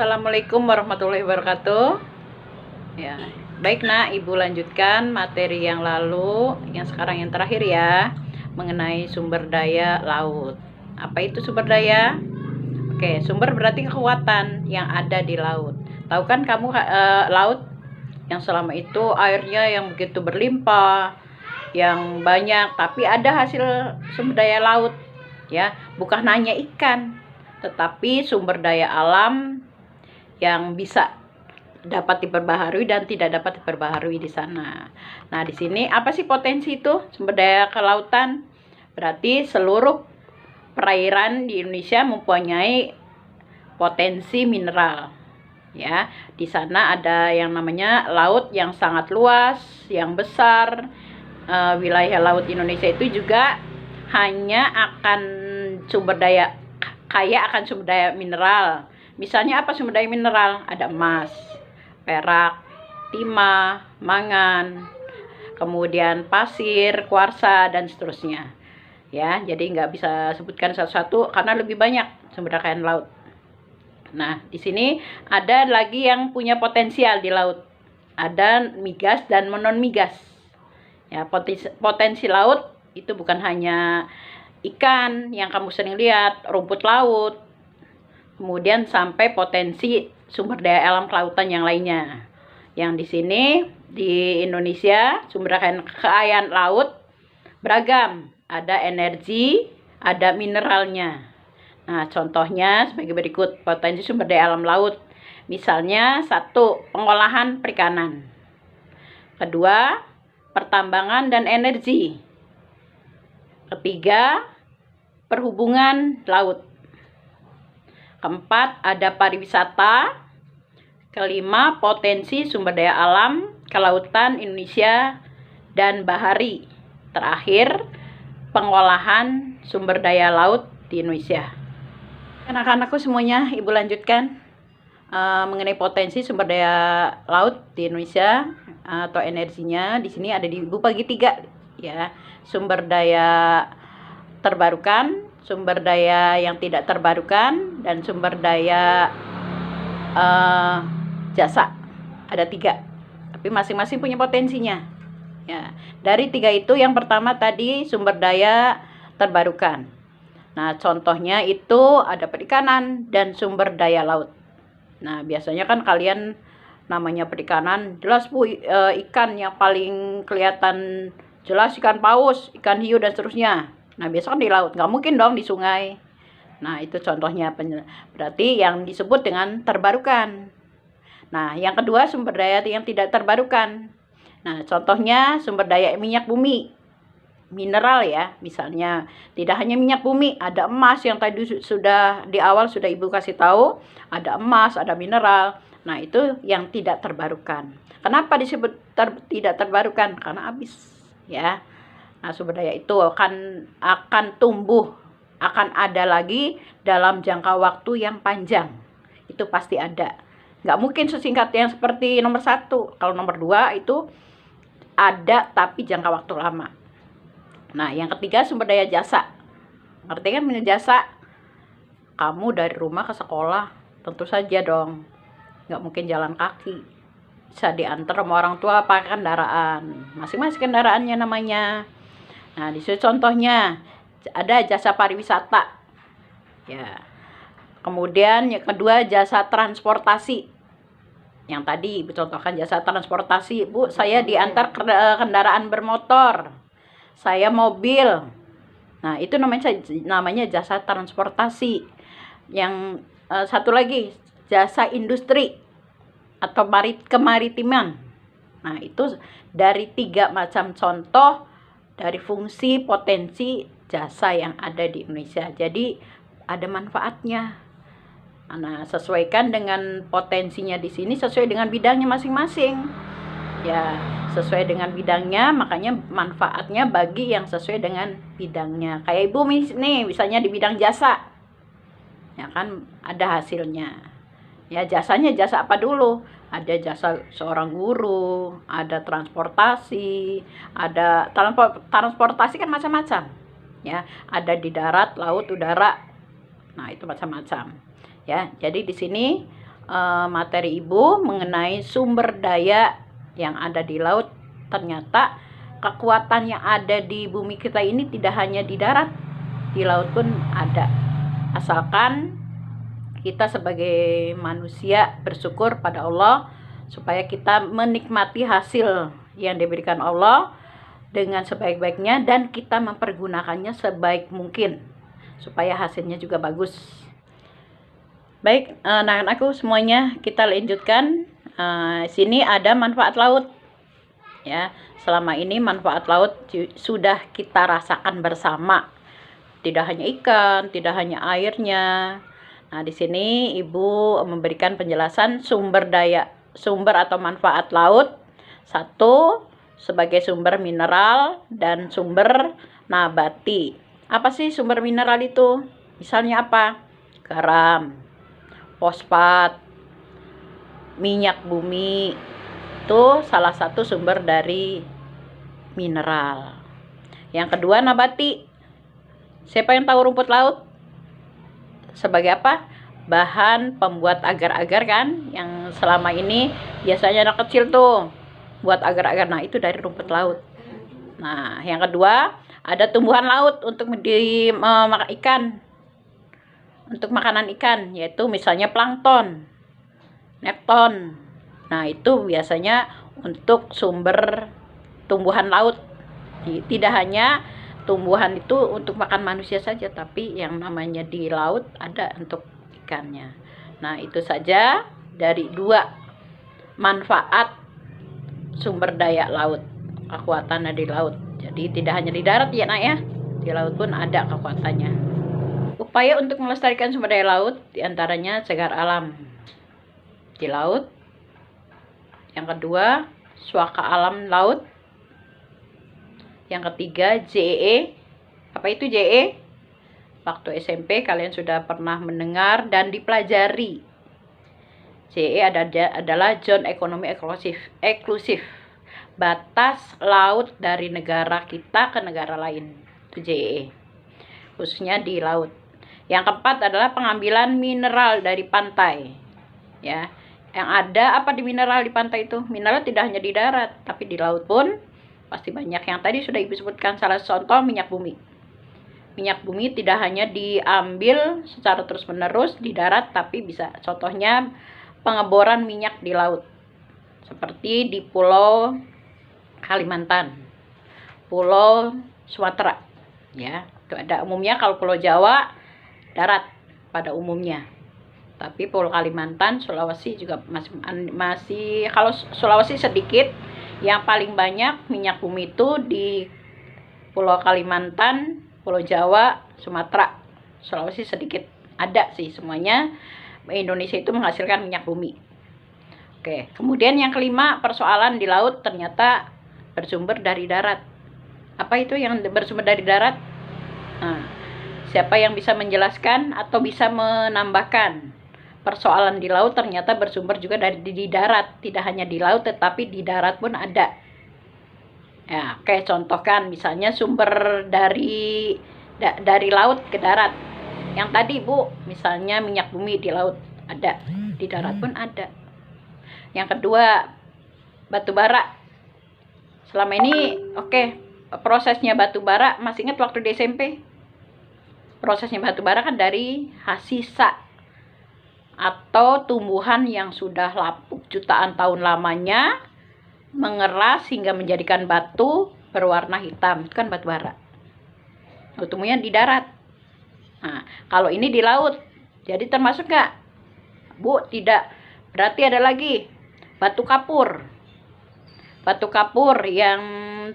Assalamualaikum warahmatullahi wabarakatuh. Ya, baik nak, Ibu lanjutkan materi yang lalu, yang sekarang yang terakhir ya, mengenai sumber daya laut. Apa itu sumber daya? Oke, sumber berarti kekuatan yang ada di laut. Tahu kan kamu laut yang selama itu airnya yang begitu berlimpah, yang banyak, tapi ada hasil sumber daya laut ya, bukan hanya ikan, tetapi sumber daya alam yang bisa dapat diperbaharui dan tidak dapat diperbaharui di sana. Nah, di sini apa sih potensi itu? Sumber daya kelautan berarti seluruh perairan di Indonesia mempunyai potensi mineral. Ya, di sana ada yang namanya laut yang sangat luas, yang besar. Wilayah laut Indonesia itu juga hanya akan sumber daya kaya akan sumber daya mineral. Misalnya apa sumber daya mineral? Ada emas, perak, timah, mangan, kemudian pasir, kuarsa, dan seterusnya. Ya, jadi nggak bisa sebutkan satu-satu karena lebih banyak sumber daya laut. Nah, di sini ada lagi yang punya potensial di laut. Ada migas dan non migas. Ya, potensi laut itu bukan hanya ikan yang kamu sering lihat, rumput laut, kemudian sampai potensi sumber daya alam kelautan yang lainnya. Yang di sini di Indonesia sumber daya kekayaan laut beragam, ada energi, ada mineralnya. Nah, contohnya sebagai berikut potensi sumber daya alam laut. Misalnya, 1, pengolahan perikanan. 2, pertambangan dan energi. 3, perhubungan laut. 4, ada pariwisata. 5, potensi sumber daya alam kelautan Indonesia dan bahari. Terakhir, pengolahan sumber daya laut di Indonesia. Anak-anakku semuanya, Ibu lanjutkan mengenai potensi sumber daya laut di Indonesia atau energinya. Di sini ada di Ibu bagi 3 ya. Sumber daya terbarukan, sumber daya yang tidak terbarukan, dan sumber daya jasa. Ada 3, tapi masing-masing punya potensinya ya. Dari 3 itu yang pertama tadi sumber daya terbarukan. Nah, contohnya itu ada perikanan dan sumber daya laut. Nah, biasanya kan kalian namanya perikanan jelas Bu, ikan yang paling kelihatan jelas ikan paus, ikan hiu, dan seterusnya. Nah, biasanya kan di laut, nggak mungkin dong di sungai. Nah, itu contohnya, berarti yang disebut dengan terbarukan. Nah, yang kedua sumber daya yang tidak terbarukan. Nah, contohnya sumber daya minyak bumi, mineral ya. Misalnya, tidak hanya minyak bumi, ada emas yang tadi sudah di awal sudah Ibu kasih tahu, ada emas, ada mineral. Nah, itu yang tidak terbarukan. Kenapa disebut tidak terbarukan? Karena habis ya. Nah, sumber daya itu akan tumbuh, akan ada lagi dalam jangka waktu yang panjang. Itu pasti ada. Nggak mungkin sesingkat yang seperti nomor 1. Kalau nomor 2 itu ada tapi jangka waktu lama. Nah, yang ketiga sumber daya jasa. Ngerti kan jasa? Kamu dari rumah ke sekolah, tentu saja dong. Nggak mungkin jalan kaki. Bisa diantar sama orang tua pakai kendaraan. Masing-masing kendaraannya namanya. Nah, di sini contohnya ada jasa pariwisata. Ya. Kemudian yang kedua jasa transportasi. Yang tadi Ibu contohkan jasa transportasi. Bu, saya diantar kendaraan bermotor. Saya mobil. Nah, itu namanya jasa transportasi. Yang satu lagi jasa industri atau kemaritiman. Nah, itu dari 3 macam contoh dari fungsi potensi jasa yang ada di Indonesia. Jadi ada manfaatnya. Nah, sesuaikan dengan potensinya di sini sesuai dengan bidangnya masing-masing. Ya, sesuai dengan bidangnya, makanya manfaatnya bagi yang sesuai dengan bidangnya. Kayak Ibu nih, misalnya di bidang jasa. Ya kan, ada hasilnya. Ya, jasanya jasa apa dulu? Ada jasa seorang guru, ada transportasi, ada transportasi kan macam-macam. Ya, ada di darat, laut, udara. Nah, itu macam-macam. Ya, jadi di sini materi Ibu mengenai sumber daya yang ada di laut. Ternyata kekuatan yang ada di bumi kita ini tidak hanya di darat, di laut pun ada. Asalkan kita sebagai manusia bersyukur pada Allah, supaya kita menikmati hasil yang diberikan Allah dengan sebaik-baiknya, dan kita mempergunakannya sebaik mungkin supaya hasilnya juga bagus. Baik, anak-anakku semuanya, kita lanjutkan. Sini ada manfaat laut. Ya, selama ini manfaat laut sudah kita rasakan bersama. Tidak hanya ikan, tidak hanya airnya. Nah, di sini Ibu memberikan penjelasan sumber atau manfaat laut. Satu, sebagai sumber mineral dan sumber nabati. Apa sih sumber mineral itu? Misalnya apa? Garam, fosfat, minyak bumi, itu salah satu sumber dari mineral. Yang kedua, nabati. Siapa yang tahu rumput laut? Sebagai apa? Bahan pembuat agar-agar kan, yang selama ini biasanya anak kecil tuh buat agar-agar. Nah, itu dari rumput laut. Nah, yang kedua, ada tumbuhan laut untuk makan ikan. Untuk makanan ikan, yaitu misalnya plankton, nepton. Nah, itu biasanya untuk sumber tumbuhan laut. Tidak hanya tumbuhan itu untuk makan manusia saja, tapi yang namanya di laut ada untuk ikannya. Nah, itu saja dari 2 manfaat sumber daya laut, kekuatan di laut. Jadi tidak hanya di darat ya nak ya, di laut pun ada kekuatannya. Upaya untuk melestarikan sumber daya laut diantaranya cegar alam di laut. Yang kedua, suaka alam laut. Yang ketiga, JEE. Apa itu JEE? Waktu SMP kalian sudah pernah mendengar dan dipelajari. JEE adalah zona ekonomi eksklusif. Batas laut dari negara kita ke negara lain. Itu JEE. Khususnya di laut. Yang keempat adalah pengambilan mineral dari pantai. Ya. Yang ada apa di mineral di pantai itu? Mineral tidak hanya di darat, tapi di laut pun pasti banyak. Yang tadi sudah Ibu sebutkan, salah contoh minyak bumi. Minyak bumi tidak hanya diambil secara terus-menerus di darat, tapi bisa contohnya pengeboran minyak di laut. Seperti di Pulau Kalimantan, Pulau Sumatera. Ya, itu ada umumnya. Kalau Pulau Jawa darat pada umumnya. Tapi Pulau Kalimantan, Sulawesi juga masih kalau Sulawesi sedikit. Yang paling banyak minyak bumi itu di Pulau Kalimantan, Pulau Jawa, Sumatera. Sulawesi sedikit. Ada sih semuanya. Indonesia itu menghasilkan minyak bumi. Oke, kemudian yang kelima, persoalan di laut ternyata bersumber dari darat. Apa itu yang bersumber dari darat? Nah, siapa yang bisa menjelaskan atau bisa menambahkan? Persoalan di laut ternyata bersumber juga dari di darat. Tidak hanya di laut, tetapi di darat pun ada. Ya, oke, contohkan misalnya sumber dari laut ke darat. Yang tadi Bu, misalnya minyak bumi di laut ada, di darat pun ada. Yang kedua, batu bara. Selama ini, prosesnya batu bara, masih ingat waktu di SMP? Prosesnya batu bara kan dari hasisa atau tumbuhan yang sudah lapuk jutaan tahun lamanya, mengeras hingga menjadikan batu berwarna hitam. Itu kan batu bara. Tumbuhnya di darat. Nah, kalau ini di laut, jadi termasuk nggak? Bu, tidak. Berarti ada lagi batu kapur. Batu kapur yang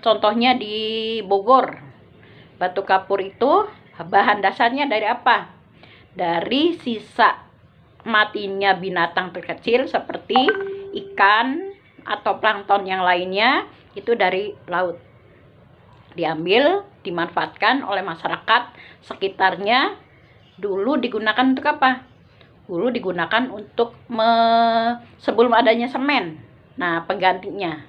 contohnya di Bogor. Batu kapur itu bahan dasarnya dari apa? Dari sisa matinya binatang terkecil seperti ikan atau plankton yang lainnya, itu dari laut. Diambil, dimanfaatkan oleh masyarakat sekitarnya. Dulu digunakan untuk apa? Dulu digunakan untuk sebelum adanya semen. Nah, penggantinya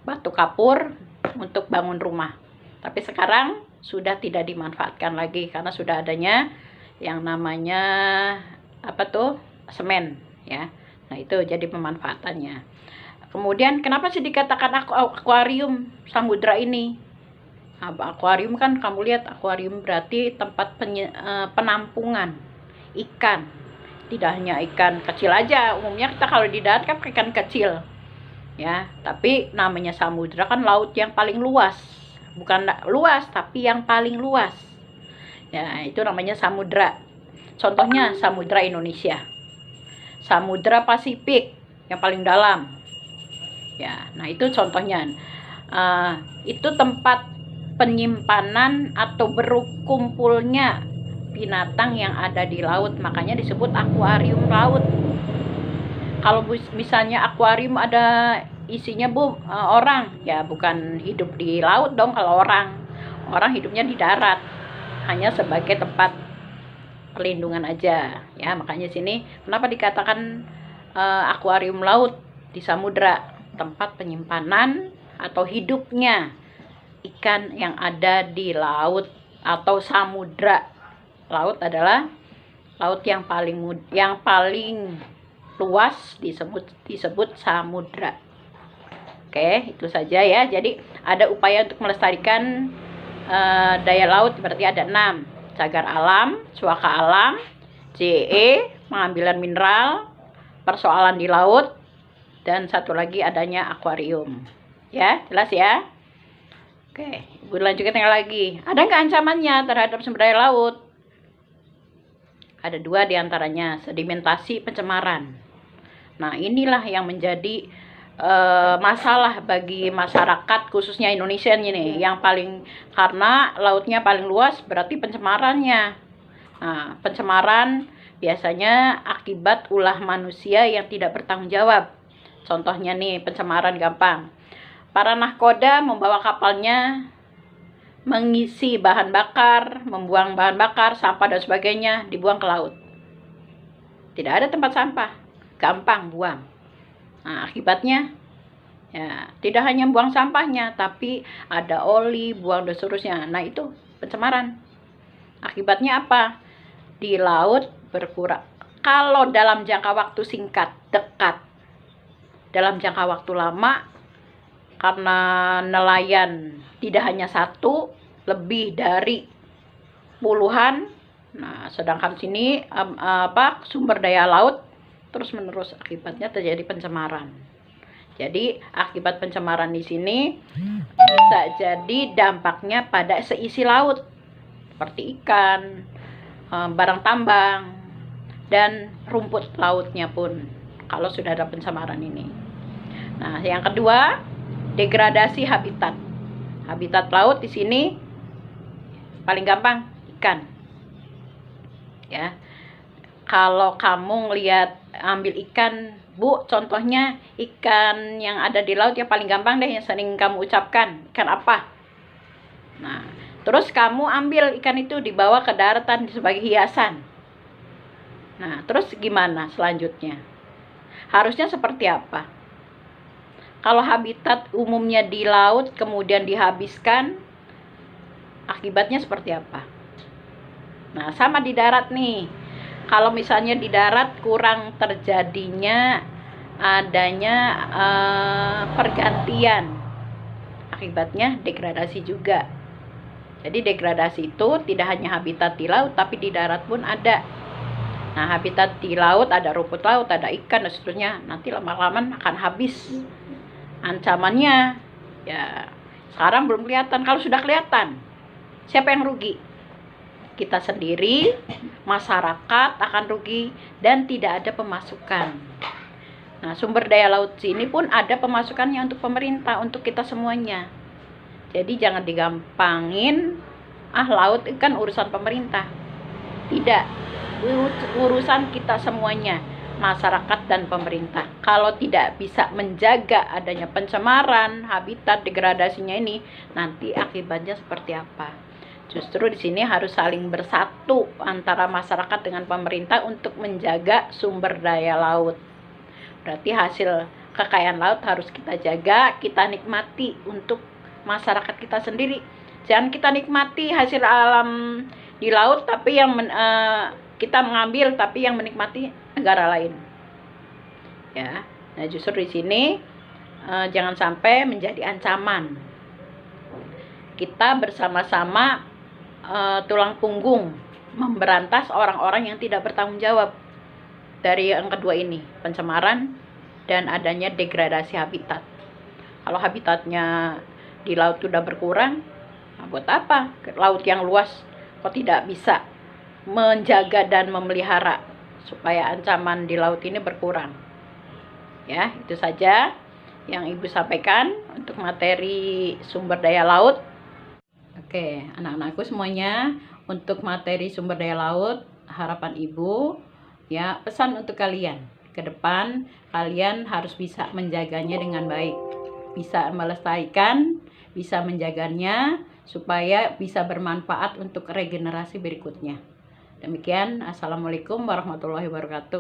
batu kapur untuk bangun rumah. Tapi sekarang sudah tidak dimanfaatkan lagi karena sudah adanya yang namanya semen, ya. Nah, itu jadi pemanfaatannya. Kemudian kenapa sih dikatakan akuarium samudra ini? Akuarium kan kamu lihat, akuarium berarti tempat penampungan ikan. Tidak hanya ikan kecil aja, umumnya kita kalau di darat kan ikan kecil. Ya, tapi namanya samudra kan laut yang paling luas. Bukan luas, tapi yang paling luas. Ya, itu namanya samudra. Contohnya samudra Indonesia. Samudra Pasifik yang paling dalam. Ya, nah itu contohnya. Itu tempat penyimpanan atau berkumpulnya binatang yang ada di laut, makanya disebut akuarium laut. Kalau misalnya akuarium ada isinya orang, ya bukan hidup di laut dong. Kalau orang hidupnya di darat, hanya sebagai tempat perlindungan aja ya. Makanya sini kenapa dikatakan akuarium laut di samudra, tempat penyimpanan atau hidupnya ikan yang ada di laut atau samudra. Laut adalah laut yang paling luas disebut samudra. Oke, itu saja ya. Jadi ada upaya untuk melestarikan daya laut, berarti ada 6: cagar alam, suaka alam, JE, pengambilan mineral, persoalan di laut, dan satu lagi adanya akuarium. Ya, jelas ya. Oke, Ibu lanjutkan yang lagi. Ada nggak ancamannya terhadap sumber daya laut? Ada 2 diantaranya, sedimentasi, pencemaran. Nah, inilah yang menjadi masalah bagi masyarakat, khususnya Indonesia ini, yang paling, karena lautnya paling luas, berarti pencemarannya. Nah, pencemaran biasanya akibat ulah manusia yang tidak bertanggung jawab. Contohnya nih, pencemaran gampang. Para nahkoda membawa kapalnya mengisi bahan bakar, membuang bahan bakar, sampah dan sebagainya, dibuang ke laut. Tidak ada tempat sampah, gampang buang. Nah, akibatnya ya tidak hanya buang sampahnya, tapi ada oli, buang dan seterusnya. Nah, itu pencemaran. Akibatnya apa? Di laut berkurang. Kalau dalam jangka waktu singkat, dekat. Dalam jangka waktu lama, karena nelayan tidak hanya satu, lebih dari puluhan. Nah, sedangkan sini sumber daya laut terus menerus, akibatnya terjadi pencemaran. Jadi akibat pencemaran di sini bisa jadi dampaknya pada seisi laut, seperti ikan, barang tambang, dan rumput lautnya pun kalau sudah ada pencemaran ini. Nah, yang kedua, degradasi habitat. Habitat laut di sini paling gampang ikan. Ya. Kalau kamu ngelihat ambil ikan, Bu, contohnya ikan yang ada di laut yang paling gampang deh, yang sering kamu ucapkan, ikan apa? Nah, terus kamu ambil ikan itu dibawa ke daratan sebagai hiasan. Nah, terus gimana selanjutnya? Harusnya seperti apa? Kalau habitat umumnya di laut kemudian dihabiskan, akibatnya seperti apa? Nah, sama di darat nih. Kalau misalnya di darat kurang terjadinya adanya pergantian, akibatnya degradasi juga. Jadi degradasi itu tidak hanya habitat di laut, tapi di darat pun ada. Nah, habitat di laut ada rumput laut, ada ikan dan seterusnya. Nanti lama-lama akan habis. Ancamannya ya sekarang belum kelihatan. Kalau sudah kelihatan, siapa yang rugi? Kita sendiri, masyarakat akan rugi, dan tidak ada pemasukan. Nah, sumber daya laut sini pun ada pemasukannya untuk pemerintah, untuk kita semuanya. Jadi jangan digampangin, laut itu kan urusan pemerintah. Tidak, urusan kita semuanya, masyarakat dan pemerintah. Kalau tidak bisa menjaga adanya pencemaran, habitat, degradasinya ini, nanti akibatnya seperti apa? Justru di sini harus saling bersatu antara masyarakat dengan pemerintah untuk menjaga sumber daya laut. Berarti hasil kekayaan laut harus kita jaga, kita nikmati untuk masyarakat kita sendiri. Jangan kita nikmati hasil alam di laut, tapi yang kita mengambil, tapi yang menikmati negara lain. ya. Nah, justru di sini jangan sampai menjadi ancaman. Kita bersama-sama tulang punggung memberantas orang-orang yang tidak bertanggung jawab dari yang kedua ini, pencemaran dan adanya degradasi habitat. Kalau habitatnya di laut sudah berkurang, nah buat apa laut yang luas kok tidak bisa menjaga dan memelihara supaya ancaman di laut ini berkurang. Ya, itu saja yang Ibu sampaikan untuk materi sumber daya laut. Oke, anak-anakku semuanya, untuk materi sumber daya laut, harapan Ibu, ya, pesan untuk kalian. Ke depan, kalian harus bisa menjaganya dengan baik. Bisa melestarikan, bisa menjaganya, supaya bisa bermanfaat untuk regenerasi berikutnya. Demikian, Assalamualaikum warahmatullahi wabarakatuh.